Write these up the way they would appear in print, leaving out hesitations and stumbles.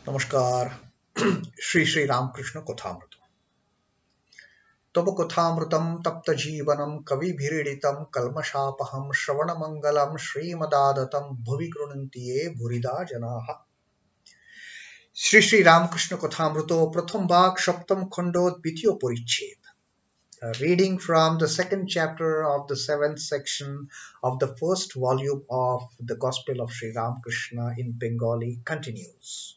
नमस्कार। श्री श्री रामकृष्ण कथामृत। तब कथामृतम तप्त जीवनम कविभिरीडितम कल्मषापहम श्रवणमंगलम श्रीमदादतम भुवि गृह्णन्ति ये भूरिदा जनाः। श्री श्री रामकृष्ण कथामृतो प्रथम भाग सप्तम खंडो द्वितीय परिच्छेद. Reading from the second chapter of the seventh section of the first volume of the Gospel of Sri Ramakrishna in Bengali continues.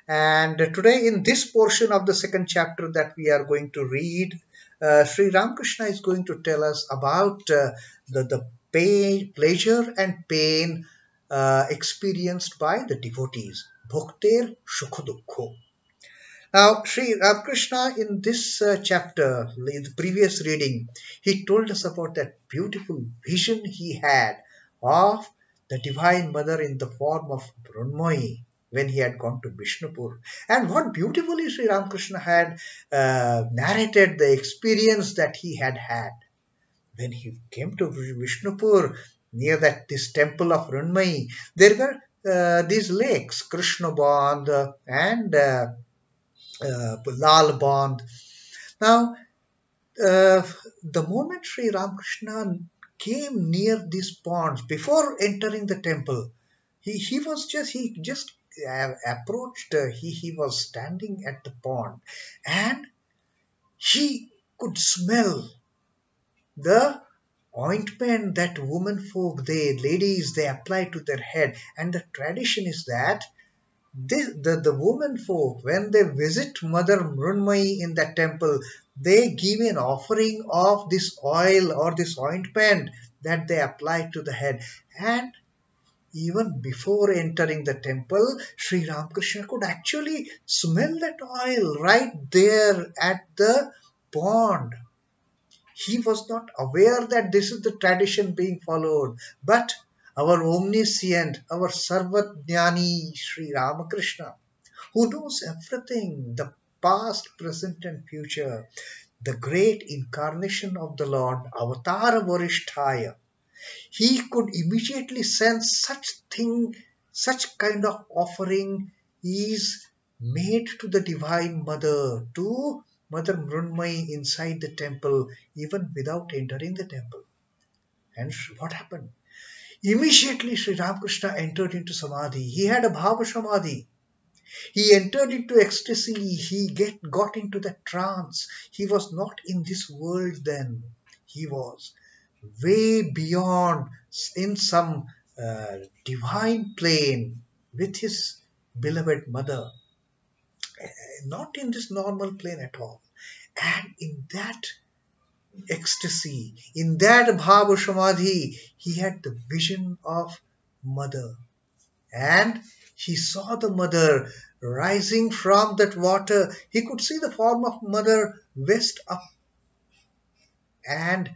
And today in this portion of the second chapter that we are going to read, Sri Ramakrishna is going to tell us about the pain, pleasure and pain experienced by the devotees. Bhaktir Shukhadukho. Now, Sri Ramakrishna in this chapter, in the previous reading, he told us about that beautiful vision he had of the Divine Mother in the form of Mrunmayee when he had gone to Vishnupur. And what beautifully Sri Ramakrishna had narrated the experience that he had had. When he came to Vishnupur, near this temple of Mrunmayee, there were these lakes, Krishna Band and Lal Band. Now, the moment Sri Ramakrishna came near these ponds, before entering the temple, he just approached, he was standing at the pond and he could smell the ointment that women folk, ladies, they apply to their head. And the tradition is that the women folk, when they visit Mother Mrunmayee in that temple, they give an offering of this oil or this ointment that they apply to the head. And even before entering the temple, Sri Ramakrishna could actually smell that oil right there at the pond. He was not aware that this is the tradition being followed, but our omniscient, our Sarvajnani Sri Ramakrishna, who knows everything, the past, present and future, the great incarnation of the Lord, Avatar Varishtaya, he could immediately sense such kind of offering is made to the Divine Mother, to Mother Mrunmayee inside the temple, even without entering the temple. And what happened? Immediately Sri Ramakrishna entered into Samadhi. He had a Bhava Samadhi. He entered into ecstasy. He got into that trance. He was not in this world then. He was way beyond, in some divine plane with his beloved mother. Not in this normal plane at all. And in that ecstasy, in that Bhava Samadhi, he had the vision of Mother. And he saw the Mother rising from that water. He could see the form of Mother waist up and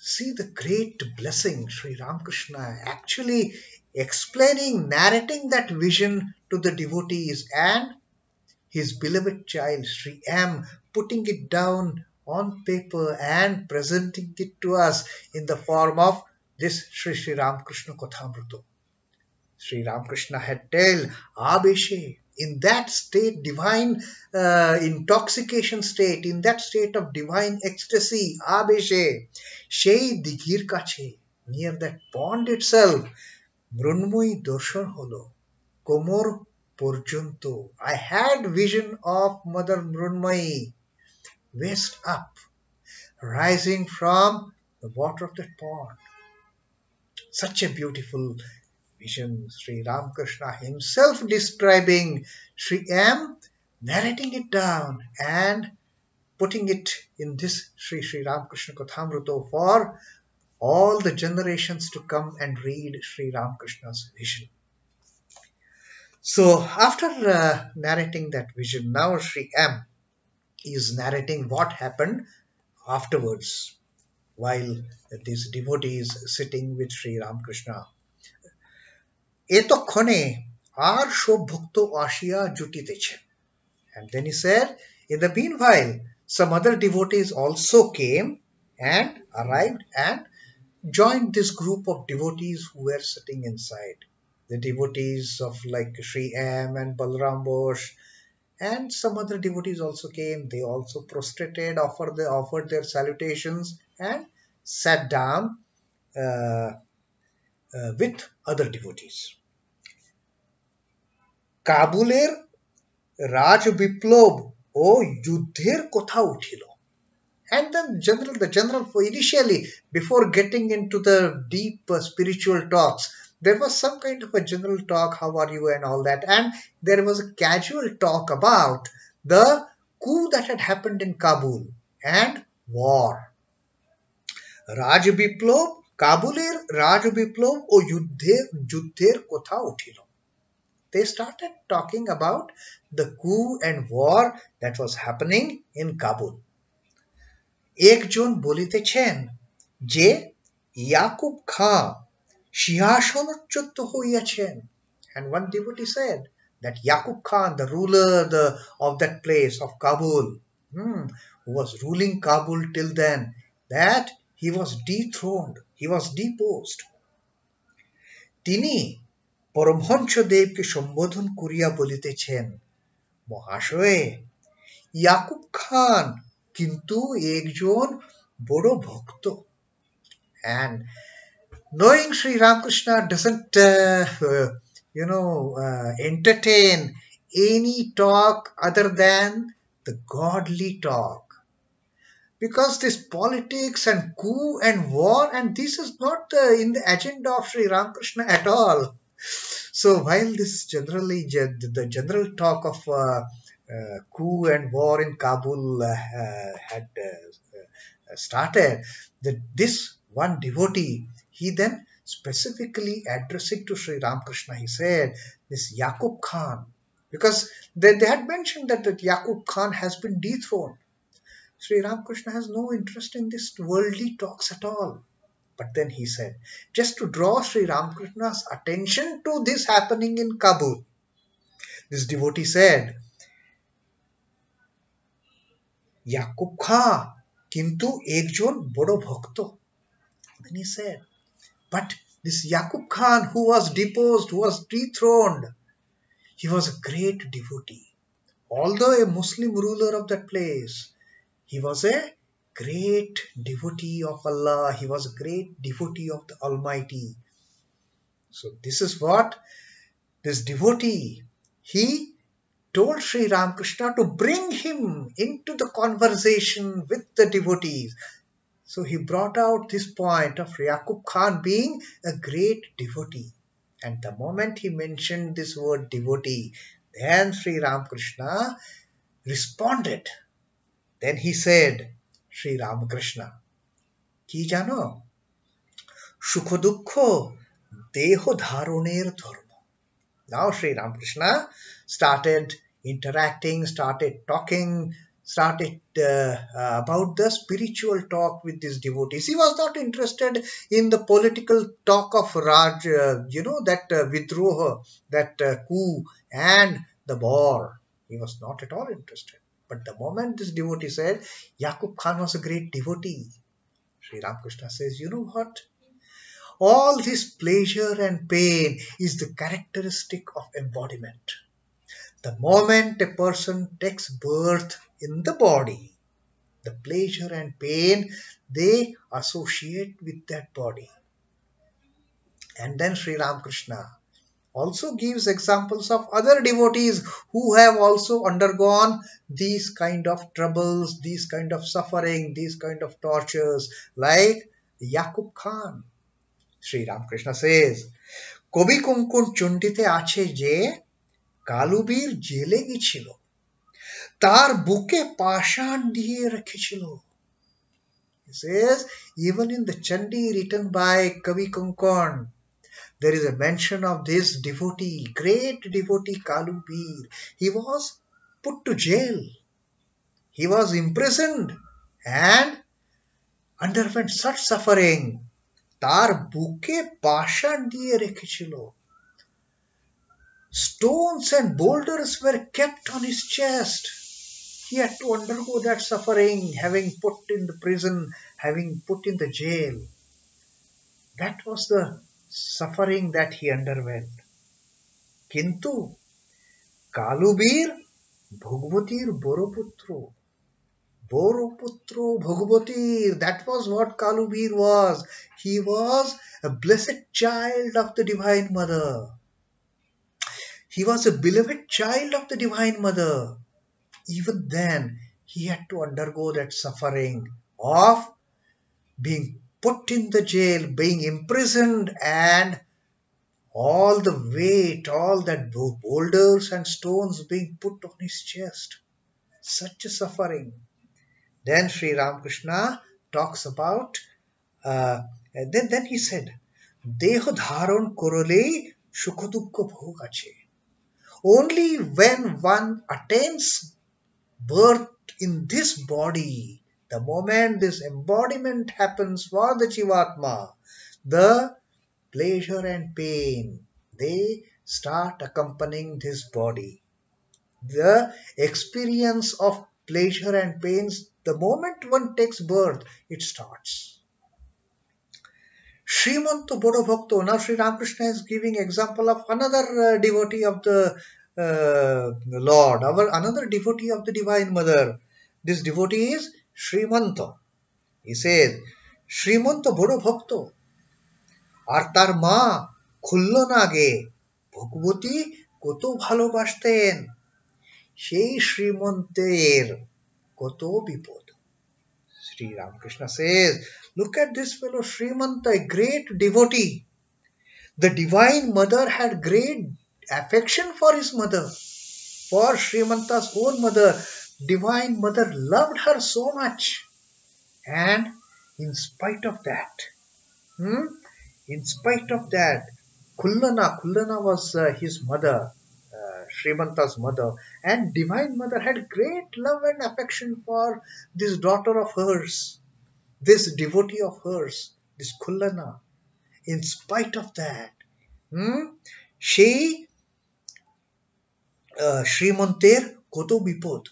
see the great blessing. Sri Ramakrishna actually explaining, narrating that vision to the devotees, and his beloved child Sri M putting it down on paper and presenting it to us in the form of this Sri Sri Ramakrishna Kathamrita. Sri Ramakrishna had told Abeshe, in that state, divine intoxication state, in that state of divine ecstasy, Abeshe, Shei Digir Kache, near that pond itself, Mrunmayee Darshan Holo, Komor Porjunto. I had vision of Mother Mrunmayee, waist up, rising from the water of that pond. Such a beautiful vision. Sri Ramakrishna himself describing, Sri M narrating it down and putting it in this Sri Sri Ramakrishna Kathamrita for all the generations to come and read Sri Ramakrishna's vision. So after narrating that vision, now Sri M is narrating what happened afterwards while these devotees sitting with Sri Ramakrishna. এতক্ষণে আর সব ভক্ত আসিয়া জুটিতেছে. And then he said, in the meanwhile, some other devotees also came and arrived and joined this group of devotees who were sitting inside. the devotees of like Sri M and Balram Bosch and some other devotees also came. They also prostrated, offered their salutations, and sat down uh, with other devotees. কাবুলের রাজ বিপ্লব ও যুদ্ধের কথা উঠিল. And then the general initially, before getting into the deep spiritual talks, there was some kind of a general talk, how are you and all that, and there was a casual talk about the coup that had happened in Kabul and war. রাজ বিপ্লব, কাবুলের রাজ বিপ্লব ও যুদ্ধের কথা উঠিল. They started talking about the coup and war that was happening in Kabul. একজন বলিতেছেন যে ইয়াকুব খাঁ সিংহাসনচ্যুত হইয়াছেন. And one devotee said that Yaqub Khan, the ruler of that place of Kabul, who was ruling Kabul till then, that he was dethroned, he was deposed. তিনি পরমহংসদেবকে সম্বোধন করিয়া বলিতেছেন, মহাশয়, ইয়াকুব খান কিন্তু একজন বড় ভক্ত. And knowing Sri Ramakrishna doesn't entertain any talk other than the godly talk, because this politics and coup and war, and this is not in the agenda of Sri Ramakrishna at all. So while this the general talk of coup and war in Kabul had started, this one devotee, he then specifically addressing to Sri Ramakrishna, he said, this Yaqub Khan, because they had mentioned that Yaqub Khan has been dethroned. Sri Ramakrishna has no interest in this worldly talks at all. But then he said, just to draw Sri Ramakrishna's attention to this happening in Kabul, this devotee said, Yaqub Khan কিন্তু একজন বড় ভক্ত. Then he said, but this Yaqub Khan who was deposed, who was dethroned, he was a great devotee. Although a Muslim ruler of that place, he was a great devotee of Allah. He was a great devotee of the Almighty. So this is what this devotee, he told Sri Ramakrishna to bring him into the conversation with the devotees. So he brought out this point of Yaqub Khan being a great devotee. And the moment he mentioned this word devotee, then Sri Ramakrishna responded. Then he said, Sri Ramakrishna, ki jano? Sukho dukkho deho dharoner dharma. Now Sri Ramakrishna started interacting, started talking, started about the spiritual talk with these devotees. He was not interested in the political talk of Raj, that Vidroha, that coup and the war. He was not at all interested. But the moment this devotee said, Yaqub Khan was a great devotee, Sri Ramakrishna says, you know what? All this pleasure and pain is the characteristic of embodiment. The moment a person takes birth in the body, the pleasure and pain, they associate with that body. And then Sri Ramakrishna also gives examples of other devotees who have also undergone these kind of troubles, these kind of suffering, these kind of tortures, like Yaqub Khan. Sri Ramakrishna says, Kobi Kunkun Chundite ache je কালুবীর জেলে গেছিল, তার বুকে পাষাণ দিয়ে রেখেছিল. He says, even in the Chandi written by Kavi Kunkun, there is a mention of this devotee, great devotee Kalubir. He was put to jail. He was imprisoned and underwent such suffering. তার বুকে পাষাণ দিয়ে রেখেছিল. Stones and boulders were kept on his chest. He had to undergo that suffering, having put in the prison, having put in the jail. That was the suffering that he underwent. কিন্তু কালুবীর ভগবতীর বড় পুত্র, Bhagavatir. That was what Kalubir was. He was a blessed child of the Divine Mother. He was a beloved child of the Divine Mother. Even then, he had to undergo that suffering of being put in the jail, being imprisoned, and all the weight, all that boulders and stones being put on his chest. Such a suffering. Then Sri Ramakrishna talks about, then he said, Deho dharon korole shukadukka bhog ache. Only when one attains birth in this body, the moment this embodiment happens for the Jivatma, the pleasure and pain, they start accompanying this body. The experience of pleasure and pains, the moment one takes birth, it starts. Srimanta Bodo Bhakto. Now Sri Ramakrishna is giving example of another devotee of the Lord, another devotee of the Divine Mother. This devotee is Srimanta. He says, Srimanta Bodo Bhakto. আর তার মা খুলল না গে, ভগবতী কত ভালোবাসতেন, সেই শ্রীমন্তের কত বিপদ. Sri Ramakrishna says, look at this fellow Srimanta, a great devotee. The Divine Mother had great affection for his mother, for Srimanta's own mother. Divine Mother loved her so much. And in spite of that, Kullana was his mother, Srimanta's mother, and Divine Mother had great love and affection for this daughter of hers, this devotee of hers, this Kullana. In spite of that, she Srimanter koto bipod.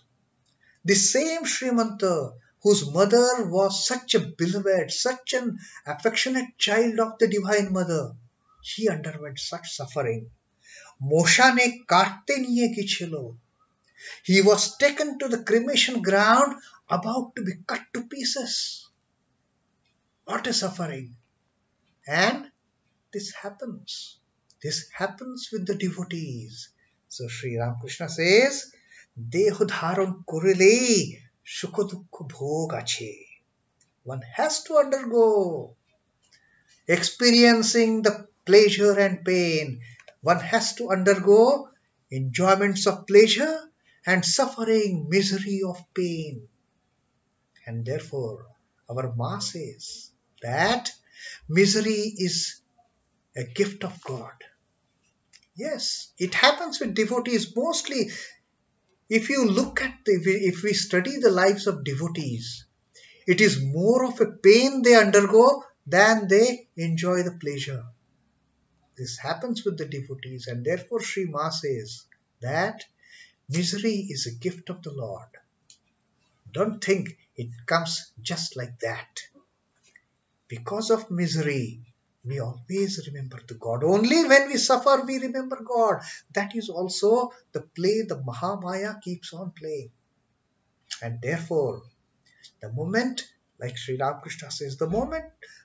The same Srimanta, whose mother was such a beloved, such an affectionate child of the Divine Mother, he underwent such suffering. Moshane katte niye gichilo. He was taken to the cremation ground, about to be cut to pieces. What a suffering. And this happens. This happens with the devotees. So Sri Ramakrishna says, Deho dharon korele shukadukka bhog ache. One has to undergo experiencing the pleasure and pain. One has to undergo enjoyments of pleasure and suffering, misery of pain. And therefore, our Ma says that misery is a gift of God. Yes, it happens with devotees mostly. If you look at if we study the lives of devotees, it is more of a pain they undergo than they enjoy the pleasure. This happens with the devotees, and therefore Sri Ma says that misery is a gift of the Lord. Don't think it comes just like that. Because of misery, we always remember the God. Only when we suffer, we remember God. That is also the play the Mahamaya keeps on playing. And therefore, the moment, like Sri Ramakrishna says, the moment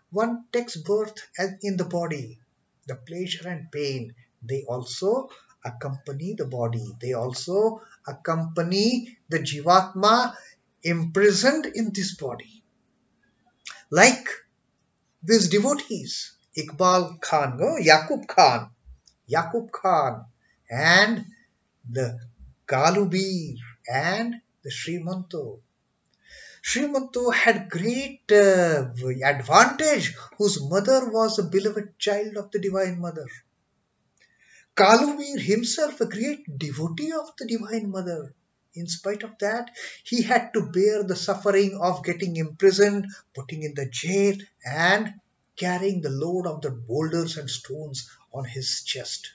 one takes birth in the body, the pleasure and pain, they also accompany the body. They also accompany the Jivatma imprisoned in this body. Like these devotees, Iqbal Khan, Yaqub Khan, and the Kalubir, and the Srimanto. Srimanto had great advantage, whose mother was a beloved child of the Divine Mother. Kalubir himself, a great devotee of the Divine Mother. In spite of that, he had to bear the suffering of getting imprisoned, putting in the jail, and carrying the load of the boulders and stones on his chest.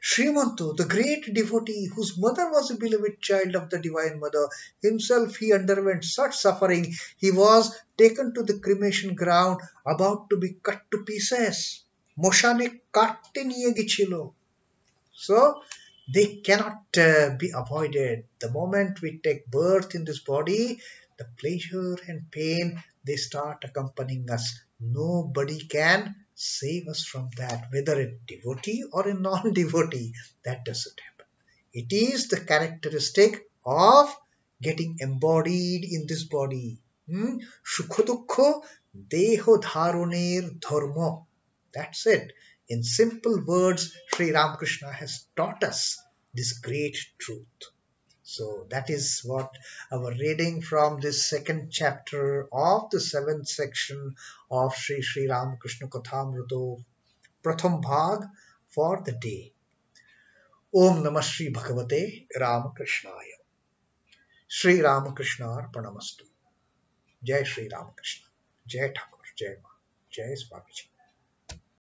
Srimanto, the great devotee whose mother was a beloved child of the Divine Mother, himself he underwent such suffering. He was taken to the cremation ground, about to be cut to pieces. Moshane katte niye gichilo. So they cannot be avoided. The moment we take birth in this body, the pleasure and pain, they start accompanying us. Nobody can save us from that, whether a devotee or a non-devotee. That doesn't happen. It is the characteristic of getting embodied in this body. Sukho dukho deho dharoner dharma. That's it. In simple words, Sri Ramakrishna has taught us this great truth. So that is what our reading from this second chapter of the seventh section of Sri Ramakrishna Kathamrito Pratham Bhag for the day. Om Namah Shri Bhagavate Ramakrishnaaya. Shri Ramakrishna Arpanamastu. Jai Shri Ramakrishna. Jai Thakur. Jai Ma. Jai Swamiji.